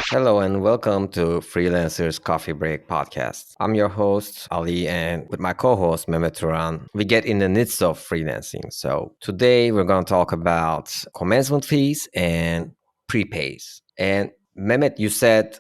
Hello and welcome to Freelancers Coffee Break podcast. I'm your host, Ali, and with my co-host, Mehmet, we get in the midst of freelancing. So today we're going to talk about commencement fees and prepays. And Mehmet, you said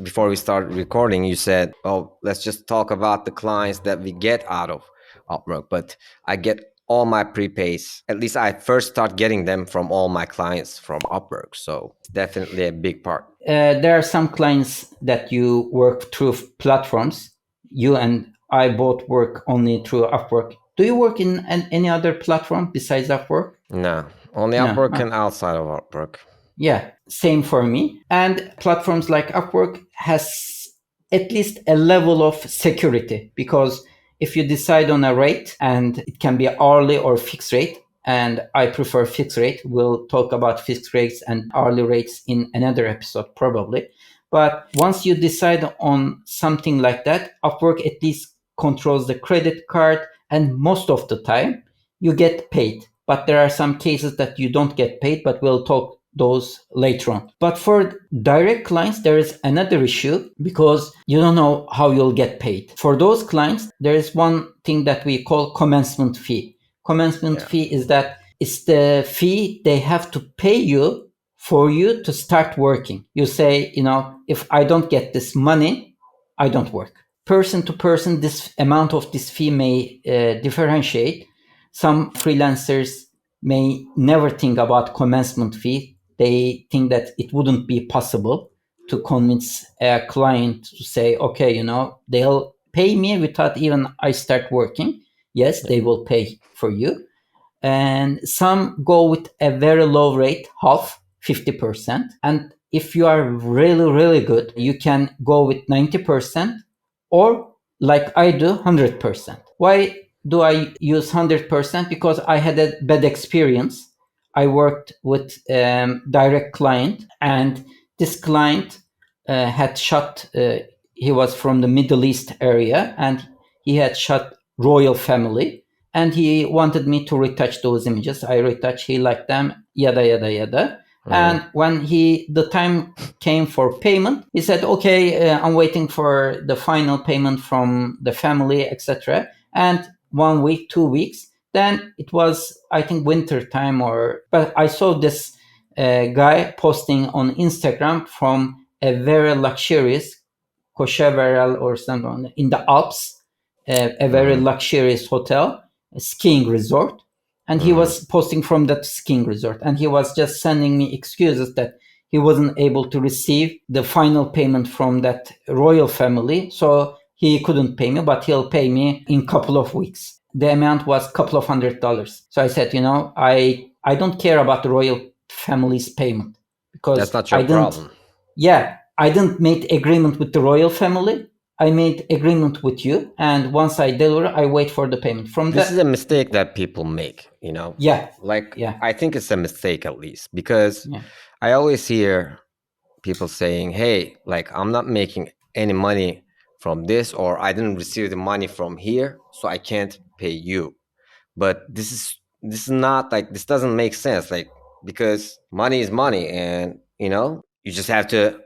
before we start recording, you said, oh, let's just talk about the clients that we get out of Upwork. But I get all my prepays. At least I first start getting them from all my clients from Upwork. So it's definitely a big part. There are some clients that you work through platforms. You and I both work only through Upwork. Do you work in any other platform besides Upwork? No, only No. Upwork and outside of Upwork. Yeah, same for me. And platforms like Upwork has at least a level of security, because if you decide on a rate, and it can be hourly or fixed rate, and I prefer fixed rate. We'll talk about fixed rates and hourly rates in another episode probably. But once you decide on something like that, Upwork at least controls the credit card, and most of the time you get paid. But there are some cases that you don't get paid, but we'll talk those later on. But for direct clients, there is another issue, because you don't know how you'll get paid. For those clients, there is one thing that we call commencement fee. Commencement fee is that it's the fee they have to pay you for you to start working. You say, if I don't get this money, I don't work. Person to person, this amount of this fee may differentiate. Some freelancers may never think about commencement fee. They think that it wouldn't be possible to convince a client to say, okay, they'll pay me without even I start working. Yes, they will pay for you. And some go with a very low rate, half, 50%. And if you are really, really good, you can go with 90%, or like I do, 100%. Why do I use 100%? Because I had a bad experience. I worked with direct client, and this client had shot, he was from the Middle East area, and he had shot royal family, and he wanted me to retouch those images. I retouch, he liked them, yada, yada, yada. And when the time came for payment, he said, okay, I'm waiting for the final payment from the family, etc. And 1 week, 2 weeks, then it was, I think, winter time, but I saw this guy posting on Instagram from a very luxurious Cocheverel or something in the Alps, a very luxurious hotel, a skiing resort. And he was posting from that skiing resort, and he was just sending me excuses that he wasn't able to receive the final payment from that royal family. So he couldn't pay me, but he'll pay me in a couple of weeks. The amount was a couple of $100. So I said, I don't care about the royal family's payment, because That's not your problem. Yeah, I didn't make agreement with the royal family. I made agreement with you, and once I deliver, I wait for the payment. This is a mistake that people make, Yeah. I think it's a mistake, at least, because I always hear people saying, hey, I'm not making any money from this, or I didn't receive the money from here, so I can't pay you. But this is not, this doesn't make sense, because money is money, and you just have to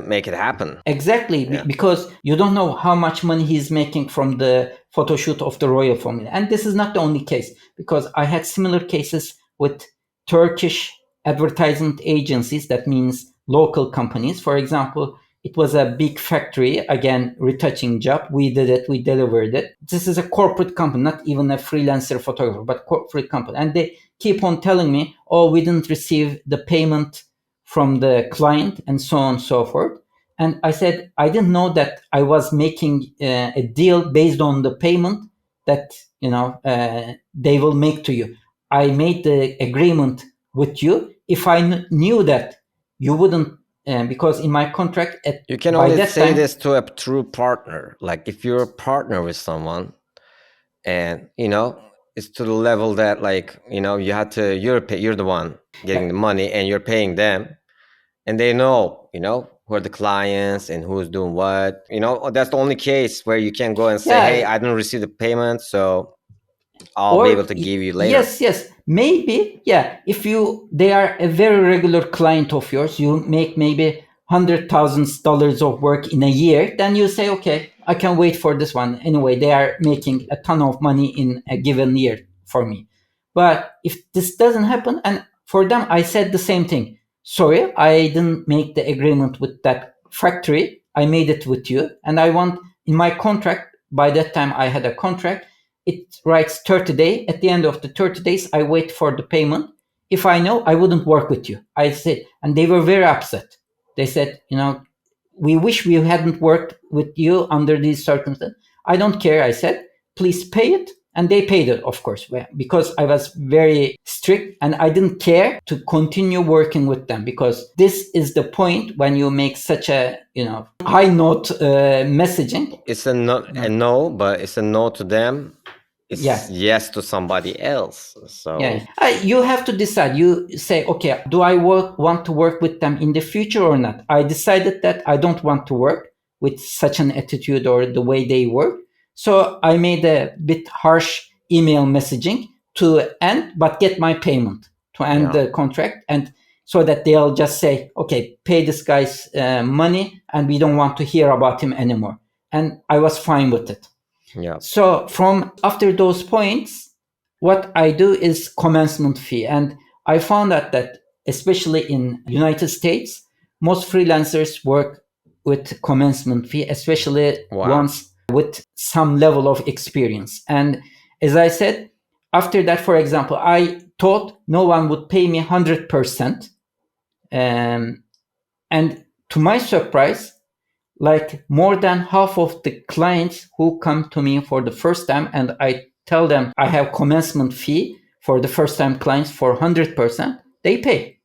make it happen. Exactly, because you don't know how much money he's making from the photo shoot of the royal family. And this is not the only case, because I had similar cases with Turkish advertisement agencies, that means local companies. For example, it was a big factory, again, retouching job. We did it, we delivered it. This is a corporate company, not even a freelancer photographer, but corporate company. And they keep on telling me, oh, we didn't receive the payment from the client, and so on and so forth. And I said, I didn't know that I was making a deal based on the payment that they will make to you. I made the agreement with you. If I knew that you wouldn't, because in my contract, you can only say this to a true partner. Like, if you're a partner with someone, and it's to the level that, you had to, you're the one getting the money, and you're paying them, and they know who are the clients and who's doing what. That's the only case where you can go and say, hey, I didn't receive the payment, so I'll be able Or to give you later. yes, yes, maybe, yeah, if you they are a very regular client of yours, you make maybe $100,000 of work in a year, then you say, okay, I can wait for this one. Anyway, they are making a ton of money in a given year for me. But if this doesn't happen, and for them I said the same thing, sorry, I didn't make the agreement with that factory, I made it with you, and I want in my contract, by that time I had a contract, it writes 30 days. At the end of the 30 days, I wait for the payment. If I know, I wouldn't work with you. I said, and they were very upset. They said, we wish we hadn't worked with you under these circumstances. I don't care. I said, please pay it. And they paid it, of course, because I was very strict and I didn't care to continue working with them, because this is the point when you make such a, high note messaging. It's a no, but it's a no to them. It's Yeah. yes to somebody else. So Yeah, you have to decide. You say, okay, do I want to work with them in the future or not? I decided that I don't want to work with such an attitude or the way they work. So I made a bit harsh email messaging to end, but get my payment to end Yeah. the contract. And so that they'll just say, okay, pay this guy's money and we don't want to hear about him anymore. And I was fine with it. Yeah. So from after those points, what I do is commencement fee. And I found that especially in United States, most freelancers work with commencement fee, especially Wow. ones with some level of experience. And as I said, after that, for example, I thought no one would pay me 100%. And to my surprise, like more than half of the clients who come to me for the first time and I tell them I have commencement fee for the first time clients for 100%, they pay.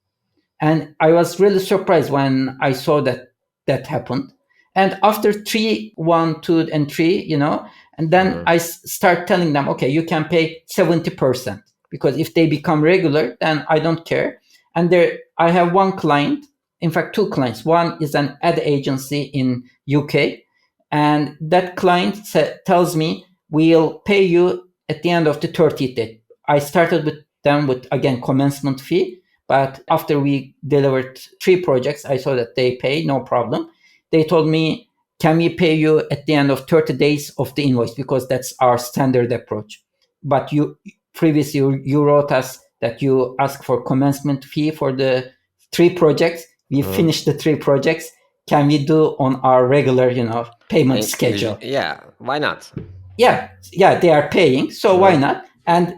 And I was really surprised when I saw that happened. And after 3, 1, 2, and 3, and then I start telling them, okay, you can pay 70%, because if they become regular, then I don't care. And I have one client, in fact, two clients. One is an ad agency in UK, and that client tells me, we'll pay you at the end of the 30th day. I started with them with, again, commencement fee. But after we delivered 3 projects, I saw that they pay, no problem. They told me, can we pay you at the end of 30 days of the invoice? Because that's our standard approach. But previously you wrote us that you ask for commencement fee for the 3 projects. We finished the 3 projects. Can we do on our regular, payment schedule? Yeah, why not? Yeah, they are paying, so why not? And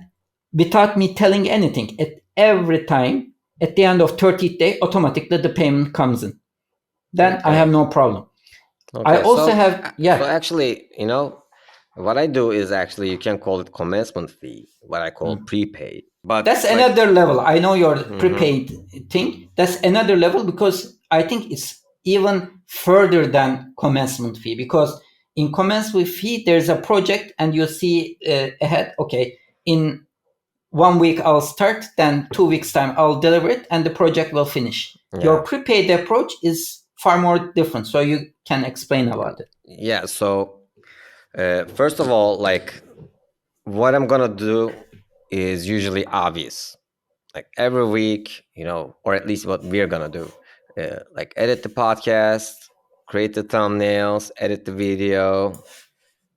without me telling anything, at every time, at the end of 30th day, automatically the payment comes in. Then I have no problem. Okay, I also so, have, So actually, what I do is actually, you can call it commencement fee, what I call prepaid. But that's another level. I know your prepaid thing. That's another level, because I think it's even further than commencement fee, because in commencement fee, there's a project and you see ahead, okay, in 1 week I'll start, then 2 weeks time I'll deliver it and the project will finish. Your prepaid approach is far more different. So you can explain about it. Yeah, so first of all, like, what I'm gonna do is usually obvious. Like every week, or at least what we're gonna do. Like edit the podcast, create the thumbnails, edit the video,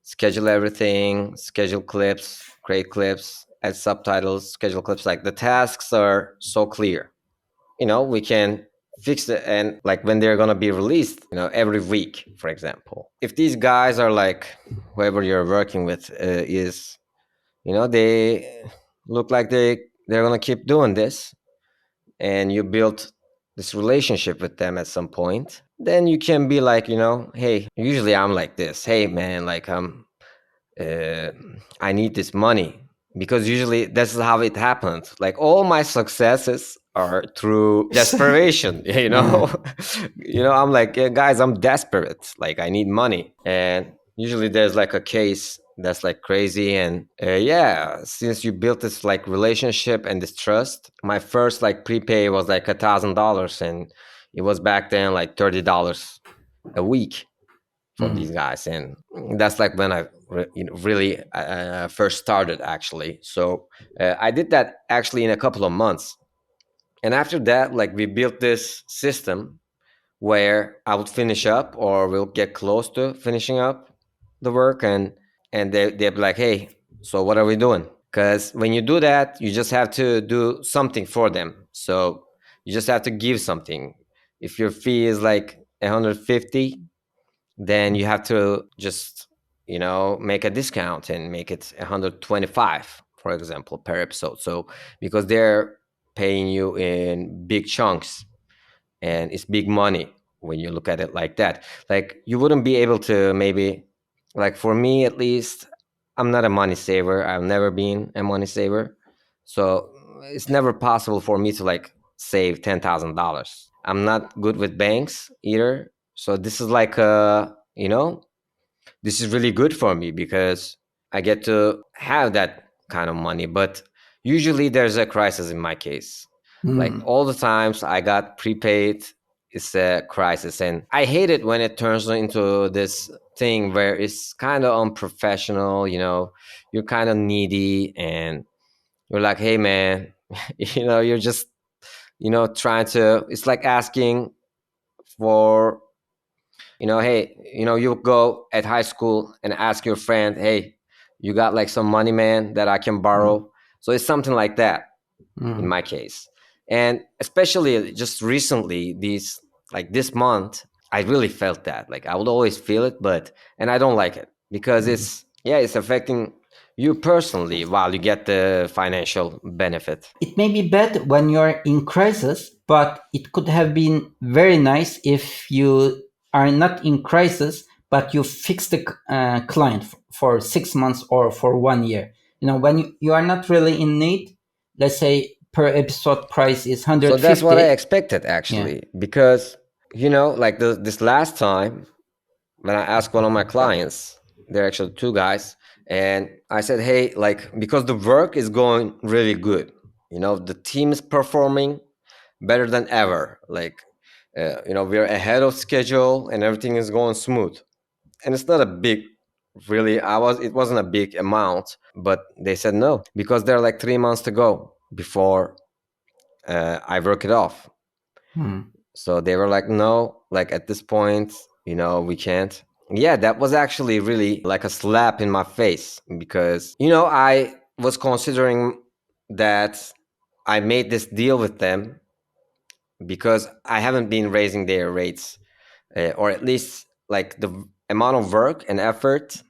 schedule everything, schedule clips, create clips, add subtitles, schedule clips. Like the tasks are so clear. We can fix it, and like when they're gonna be released, every week, for example. If these guys are like, whoever you're working with is, they look like they're gonna keep doing this, and you build this relationship with them at some point, then you can be like, hey, usually I'm like this. Hey man, like I need this money, because usually this is how it happens. Like all my successes are through desperation. I'm like, yeah, guys, I'm desperate. Like I need money, and usually there's like a case that's like crazy. And yeah, since you built this like relationship and this trust, my first like prepay was like $1,000, and it was back then like $30 a week for these guys. And that's like when I really first started actually. So I did that actually in a couple of months, and after that, like we built this system where I would finish up or we'll get close to finishing up the work, and they'd be like, hey, so what are we doing? Because when you do that, you just have to do something for them. So you just have to give something. If your fee is like 150, then you have to just, make a discount and make it 125, for example, per episode. So because they're paying you in big chunks, and it's big money when you look at it like that. Like you wouldn't be able to, maybe, like for me at least, I'm not a money saver. I've never been a money saver, so it's never possible for me to like save $10,000. I'm not good with banks either, so this is like this is really good for me because I get to have that kind of money. But usually there's a crisis in my case. Like Hmm. all the times I got prepaid, it's a crisis. And I hate it when it turns into this thing where it's kind of unprofessional, you're kind of needy and you're like, hey man, you're just, trying to, it's like asking for, hey, you go at high school and ask your friend, hey, you got like some money, man, that I can Hmm. borrow. So it's something like that in Hmm. my case. And especially just recently, this month, I really felt that. Like I would always feel it, and I don't like it because Hmm. it's affecting you personally while you get the financial benefit. It may be bad when you're in crisis, but it could have been very nice if you are not in crisis, but you fix the client for 6 months or for 1 year. When you are not really in need, let's say per episode price is So that's what I 150. expected Yeah. actually, because like this last time when I asked one of my clients, they're actually two guys, and I said, hey, like, because the work is going really good, the team is performing better than ever. Like, we're ahead of schedule and everything is going smooth. And it's not a big, really, it wasn't a big amount, but they said no, because there are like 3 months to go before I work it off. Hmm. So they were like, no, like at this point, we can't. Yeah, that was actually really like a slap in my face because, I was considering that I made this deal with them because I haven't been raising their rates, or at least like the amount of work and effort.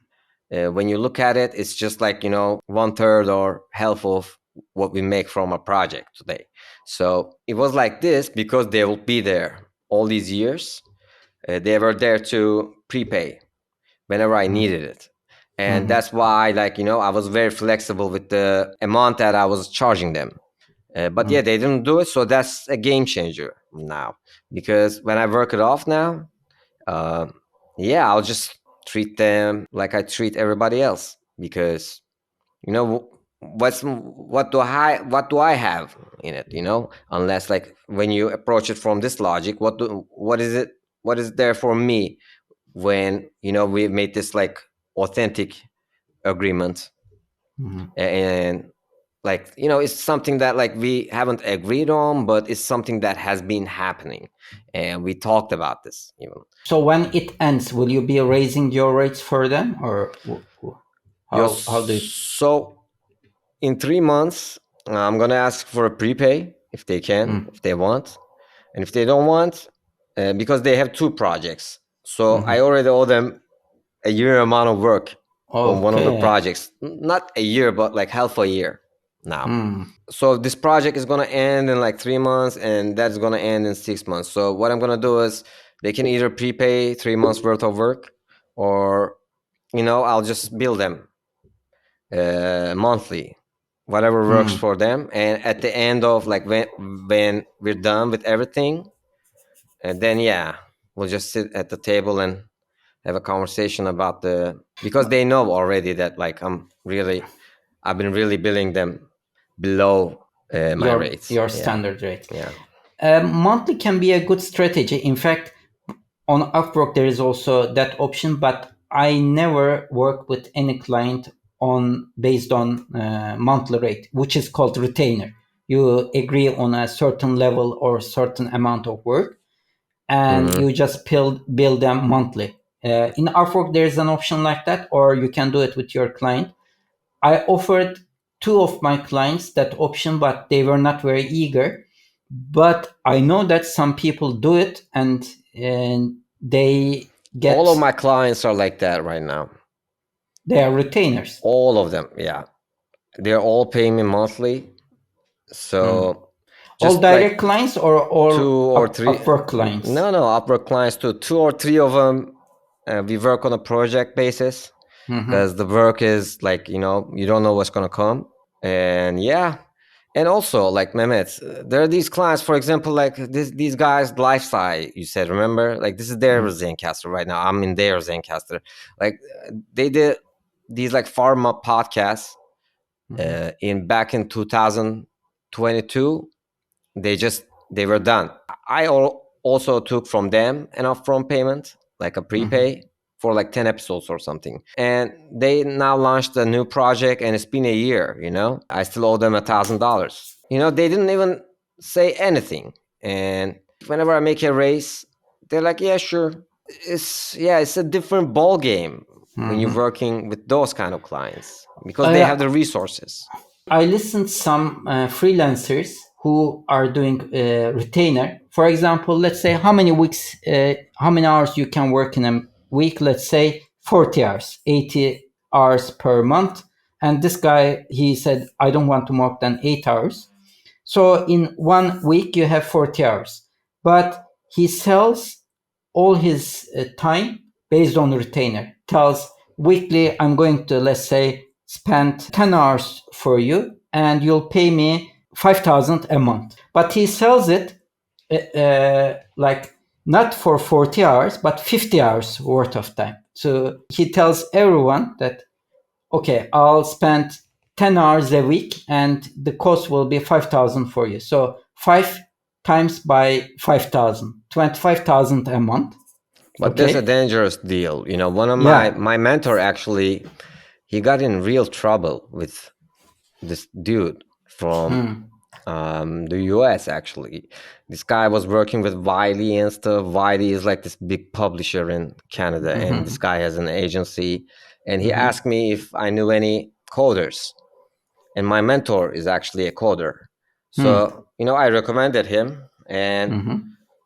When you look at it, it's just like, one third or half of what we make from a project today. So it was like this because they will be there all these years. They were there to prepay whenever I Hmm. needed it. And Hmm. that's why, like, I was very flexible with the amount that I was charging them. But Hmm. yeah, they didn't do it. So that's a game changer now. Because when I work it off now, uh, yeah, I'll just treat them like I treat everybody else. Because, what do I have in it, unless like when you approach it from this logic, what is there for me when we made this like authentic agreement, Hmm. and like it's something that like we haven't agreed on, but it's something that has been happening, and we talked about this even. So when it ends, will you be raising your rates for them, or how do you? So in 3 months, I'm gonna ask for a prepay if they can, Hmm. if they want, and if they don't want, because they have two projects, so I Hmm. already owe them a year amount of work on one of the Okay. projects. Not a year, but like half a year now. Hmm. So this project is gonna end in like 3 months, and that's gonna end in 6 months. So what I'm gonna do is they can either prepay 3 months worth of work, or I'll just bill them monthly, whatever works Hmm. for them. And at the end of like when we're done with everything, and then yeah, we'll just sit at the table and have a conversation about because they know already that like I've been really billing them below my your rates. your Yeah, standard rate. yeah. Monthly can be a good strategy. In fact, on Upwork there is also that option, but I never work with any client on based on monthly rate, which is called retainer. You agree on a certain level or certain amount of work, and Hmm. you just bill them monthly. In Upwork, there's an option like that, or you can do it with your client. I offered two of my clients that option, but they were not very eager. But I know that some people do it, and they All of get my clients are like that right now. their retainers. All of them, yeah. They're all paying me monthly. So All just like direct clients or two all or three, Upwork clients. no, no, Upwork clients too. Two or three of them, we work on a project basis Mm-hmm. because the work is like, you don't know what's going to come. And yeah. And also, like Mehmet, there are these clients, for example, like these guys, Lifestyle, you said, remember? Like this is their Zencaster right now. I'm in their Zencaster. Like they did these like pharma podcasts in back in 2022. They were done. I also took from them an upfront payment, like a prepay for like 10 episodes or something. And they now launched a new project and it's been a year, I still owe them $1,000. They didn't even say anything. And whenever I make a raise, they're like, yeah, sure. It's a different ball game when you're working with those kind of clients because they have Uh, the resources. I listened some freelancers who are doing retainer. For example, let's say how many hours you can work in a week. Let's say 40 hours, 80 hours per month. And this guy, he said, I don't want to work than 8 hours. So in 1 week, you have 40 hours. But he sells all his time based on retainer. Tells weekly, I'm going to, let's say, spend 10 hours for you and you'll pay me 5,000 a month. But he sells it like not for 40 hours, but 50 hours worth of time. So he tells everyone that, okay, I'll spend 10 hours a week and the cost will be 5,000 for you. So 5 times by 5,000, 25,000 a month. But there's a Okay. dangerous deal. One of my Yeah. my mentor actually, he got in real trouble with this dude from the US. Actually, this guy was working with Wiley and stuff. Wiley is like this big publisher in Canada, and this guy has an agency. And he asked me if I knew any coders, and my mentor is actually a coder. So I recommended him, and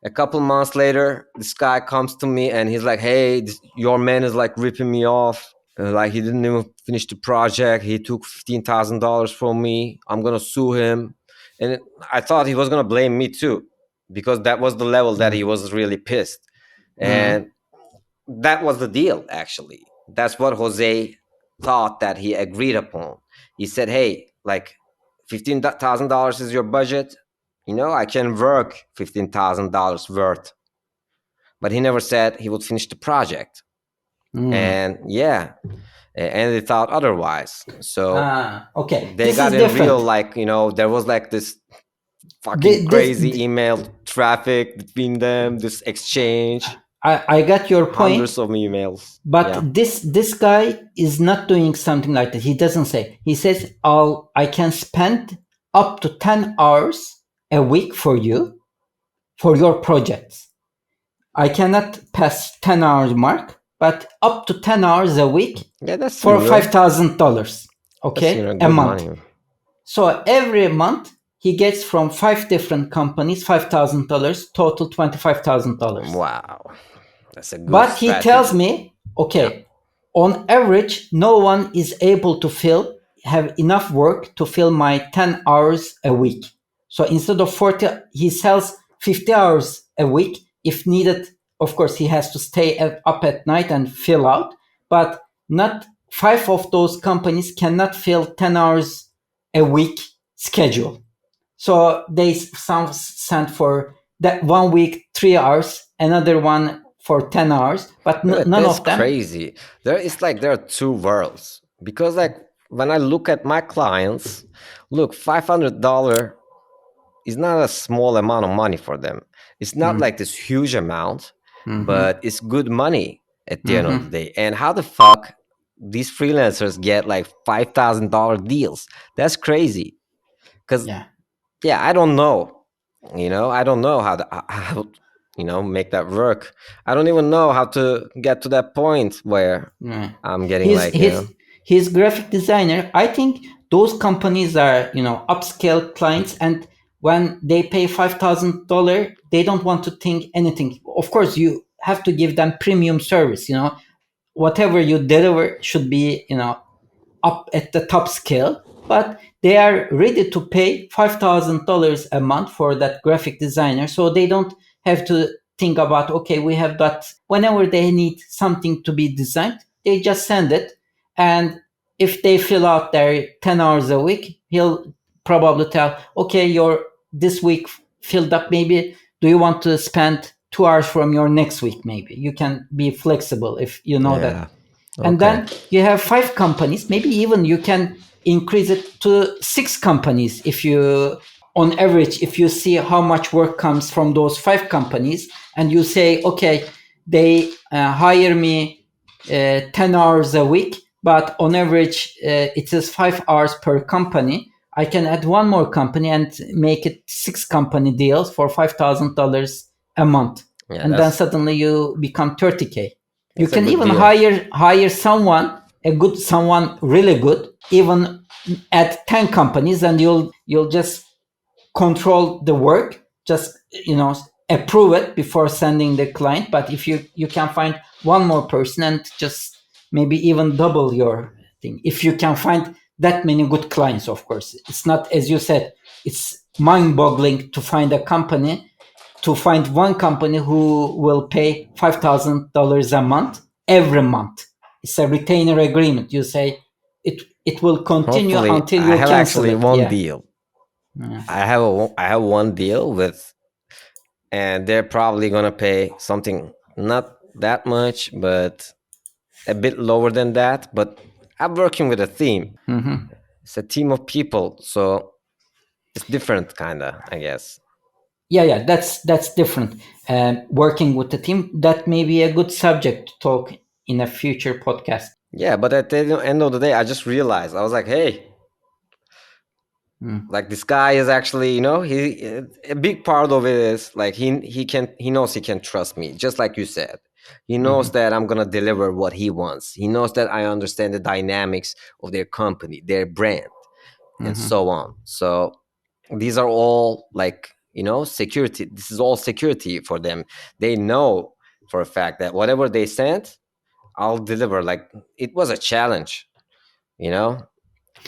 a couple months later, this guy comes to me and he's like, "Hey, your man is like ripping me off. Like he didn't even finish the project. He took $15,000 from me. I'm gonna sue him." And I thought he was gonna blame me too, because that was the level that he was really pissed. And that was the deal. Actually, that's what Jose thought that he agreed upon. He said, "Hey, like $15,000 is your budget. I can work $15,000 worth." But he never said he would finish the project. And yeah, and they thought otherwise. So Okay. they This got is in real, different. like, there was like this fucking This, crazy email traffic between them, this exchange, I got your point. hundreds of emails. But Yeah. this guy is not doing something like that. He doesn't say. He says, I can spend up to 10 hours a week for you for your projects. I cannot pass 10 hours mark, but up to 10 hours a week Yeah, that's for similar. $5,000. That's, Okay, a good month. money. So every month he gets from 5 different companies $5,000, total $25,000. Wow. That's a good But he tells strategy. me, Yeah. okay, on average, no one is able to have enough work to fill my 10 hours a week. So instead of 40, he sells 50 hours a week. If needed, of course, he has to stay up at night and fill out, but not five of those companies cannot fill 10 hours a week schedule. So they sent for that 1 week, 3 hours, another one for 10 hours, but But none that's of them. crazy. There are two worlds. Because like when I look at my clients, look, $500 is not a small amount of money for them. It's not like this huge amount, but it's good money. at the end of the Mm-hmm. day. And how the fuck these freelancers get like $5,000 deals? That's crazy. Because Yeah. yeah, I don't know. I don't know how make that work. I don't even know how to get to that point where Yeah. I'm getting His like his his graphic designer. I think those companies are upscale clients, and when they pay $5,000, they don't want to think anything. Of course, you have to give them premium service. Whatever you deliver should be up at the top scale, but they are ready to pay $5,000 a month for that graphic designer, so they don't have to think about, okay, we have got, whenever they need something to be designed, they just send it. And if they fill out their 10 hours a week, he'll probably tell, okay, your this week filled up, maybe do you want to spend 2 hours from your next week? Maybe you can be flexible if you know that. yeah. And Okay. then you have 5 companies, maybe even you can increase it to 6 companies. If you, on average, if you see how much work comes from those 5 companies, and you say, okay, they hire me 10 hours a week, but on average it is 5 hours per company, I can add one more company and make it 6 company deals for $5,000 a month. Yeah, And then that's suddenly you become 30K. You that's a can good even deal. hire someone, someone really good, even at 10 companies, and you'll just control the work, just approve it before sending the client. But if you can find one more person and just maybe even double your thing, if you can find that many good clients. Of course, it's not, as you said, it's mind boggling to find a company, to find one company who will pay $5,000 a month every month. It's a retainer agreement. You say it will continue Hopefully, until I you have cancel actually it. one Yeah. deal. Yeah. I have one deal with, and they're probably gonna pay something not that much, but a bit lower than that. But I'm working with a team. Hmm. It's a team of people, so it's different, kinda, I guess. Yeah, that's different. Working with the team, that may be a good subject to talk in a future podcast. Yeah, but at the end of the day, I just realized I was like, hey, Mm. like this guy is actually, he a big part of it is like he knows he can trust me, just like you said. He knows Hmm. that I'm gonna deliver what he wants. He knows that I understand the dynamics of their company, their brand, and Hmm. so on. So these are all like, security. This is all security for them. They know for a fact that whatever they send, I'll deliver. Like, it was a challenge, you know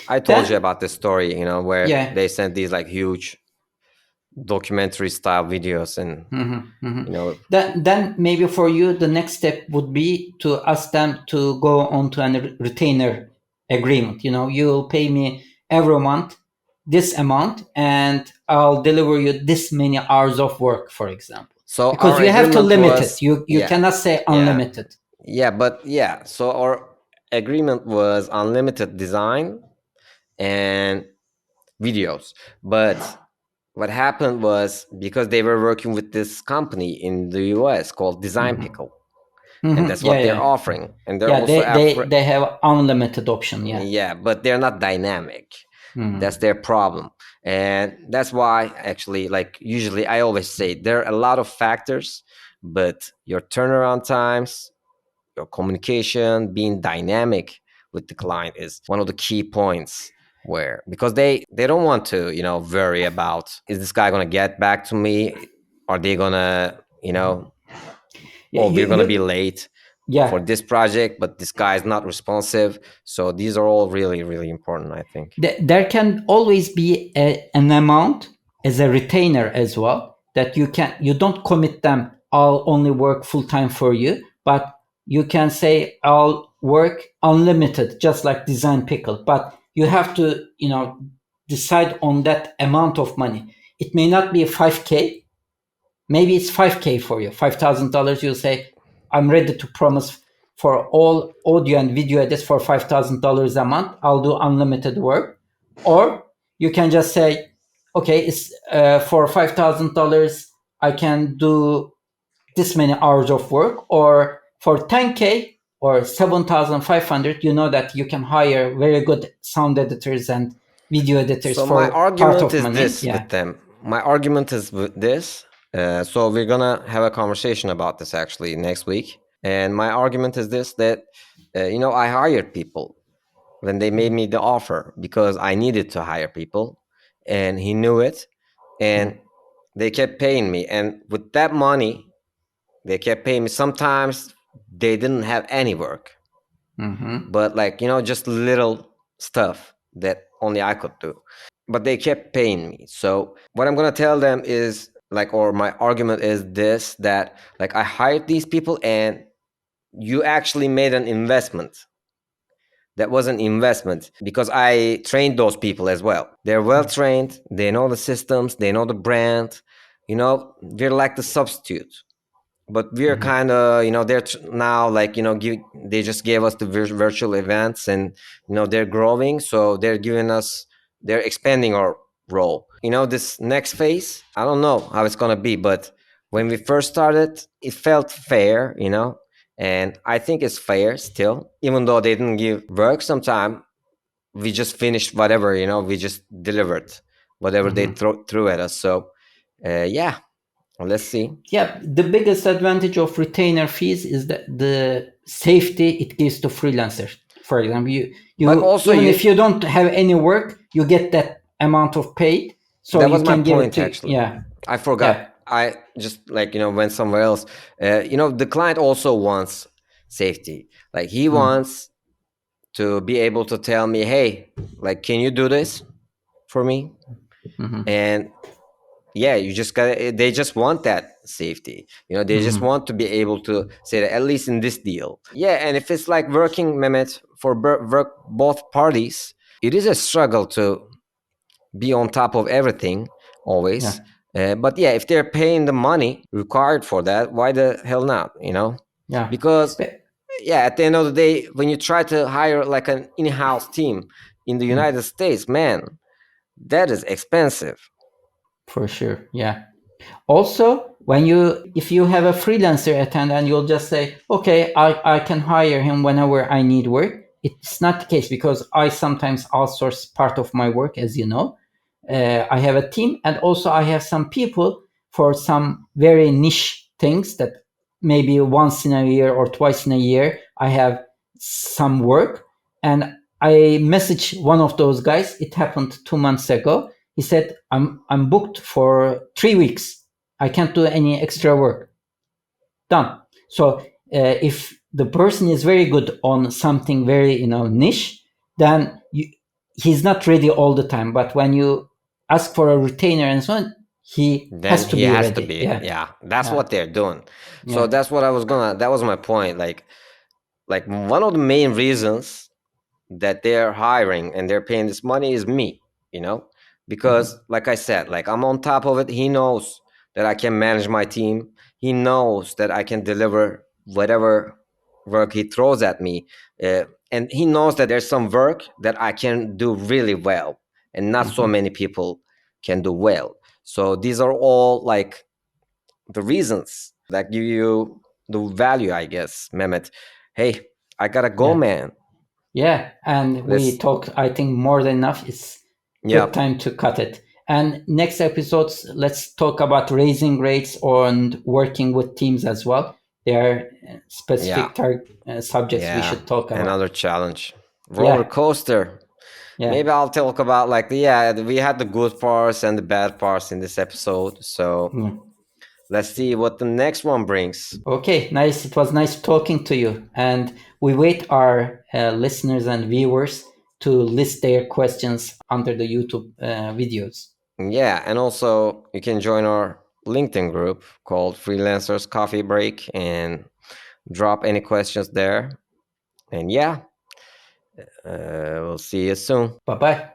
I told you Then, about this story, where yeah. they sent these like huge documentary style videos, and Hmm. Hmm. you know Then maybe for you, the next step would be to ask them to go on to a retainer agreement. You'll pay me every month this amount, and I'll deliver you this many hours of work, for example. so Because our you have to agreement limit it. was, You yeah, cannot say yeah, unlimited. yeah, but yeah, so our agreement was unlimited design and videos. But what happened was, because they were working with this company in the US called Design Hmm. Pickle, and Hmm. that's Yeah, what they're yeah, offering, and they're yeah. also They have unlimited option. Yeah. yeah, but they're not dynamic. That's Hmm. their problem. And that's why, actually, like, usually I always say there are a lot of factors, but your turnaround times, your communication, being dynamic with the client is one of the key points, where, because they don't want to, worry about, is this guy going to get back to me? Are they going to, Yeah. oh, we're going to be late for Yeah. this project, but this guy is not responsive. So these are all really, really important, I think. There can always be an amount as a retainer as well, that you don't commit them, I'll only work full time for you, but you can say I'll work unlimited, just like Design Pickle. But you have to decide on that amount of money. It may not be 5K. Maybe it's 5K for you, $5,000. You'll say, I'm ready to promise for all audio and video edits for $5,000 a month. I'll do unlimited work. Or you can just say, okay, it's for $5,000, I can do this many hours of work, or For 10K or 7,500, you know that you can hire very good sound editors and video editors So my for part argument of is money. this Yeah. with them. My argument is with this. So we're gonna have a conversation about this actually next week. And my argument is this: that I hired people when they made me the offer because I needed to hire people, and he knew it, Yeah. and they kept paying me. And with that money, they kept paying me. Sometimes they didn't have any work, Mm-hmm. but just little stuff that only I could do. But they kept paying me. So what I'm gonna tell them is or my argument is this: that I hired these people, and you actually made an investment. That was an investment because I trained those people as well. They're well trained. They know the systems. They know the brand. We're like the substitute, but we're Mm-hmm. kind of they're now they just gave us the virtual events, and they're growing, so they're expanding our role. This next phase, I don't know how it's going to be, but when we first started, it felt fair, and I think it's fair still, even though they didn't give work sometime. We just finished whatever, we just delivered whatever they Mm-hmm. threw at us. So yeah, let's see. Yeah, the biggest advantage of retainer fees is the safety it gives to freelancers. For example, But you also, even if you you don't have any work, you get that amount of paid, so that you was my can give it point to, actually. yeah, I yeah, forgot. I just went somewhere else. The client also wants safety. Like he mm, wants to be able to tell me, hey, can you do this for me? mm-hmm, And yeah, you just got they just want that safety. They just mm-hmm, want to be able to say that, at least in this deal. Yeah, and if it's like working, Mehmet, for work both parties, it is a struggle to be on top of everything yeah, always. But yeah, if they're paying the money required for that, why the hell not? yeah, Because but, yeah, at the end of the day, when you try to hire like an in-house team in the mm, United States, man, that is expensive. for sure, yeah. Also, when you if you have a freelancer attendant, you'll just say, okay, I can hire him whenever I need work. It's not the case because I sometimes outsource part of my work, as you know. I have a team, and also I have some people for some very niche things that maybe once in a year or twice in a year I have some work, and I message one of those guys. It happened 2 months ago. He said, I'm booked for 3 weeks. I can't do any extra work. Done. So if the person is very good on something very niche, then he's not ready all the time. But when you ask for a retainer and so on, he has Then to he be has to ready. be. Yeah, Yeah, that's yeah, what they're doing. So yeah. that's what I was gonna. That was my point. One of the main reasons that they're hiring and they're paying this money is me, you know, because Hmm. like I said, I'm on top of it. He knows that I can manage my team. He knows that I can deliver whatever work he throws at me. And he knows that there's some work that I can do really well and not so Hmm. many people can do well. So these are all the reasons that give you the value, I guess, Mehmet. Hey, I gotta go, Yeah, man. yeah. And we Let's, talked, I think, more than enough. It's good yep. time to cut it. And next episodes, let's talk about raising rates and working with teams as well. There are Yeah. specific subjects we Yeah. should talk about. Another challenge. Roller Yeah, coaster. yeah, Maybe I'll talk about yeah, we had the good parts and the bad parts in this episode. So yeah. let's see what the next one brings. Okay, nice. It was nice talking to you. And we wait our listeners and viewers to list their questions under the YouTube videos. Yeah, and also you can join our LinkedIn group called Freelancers Coffee Break and drop any questions there. And yeah, we'll see you soon. Bye bye.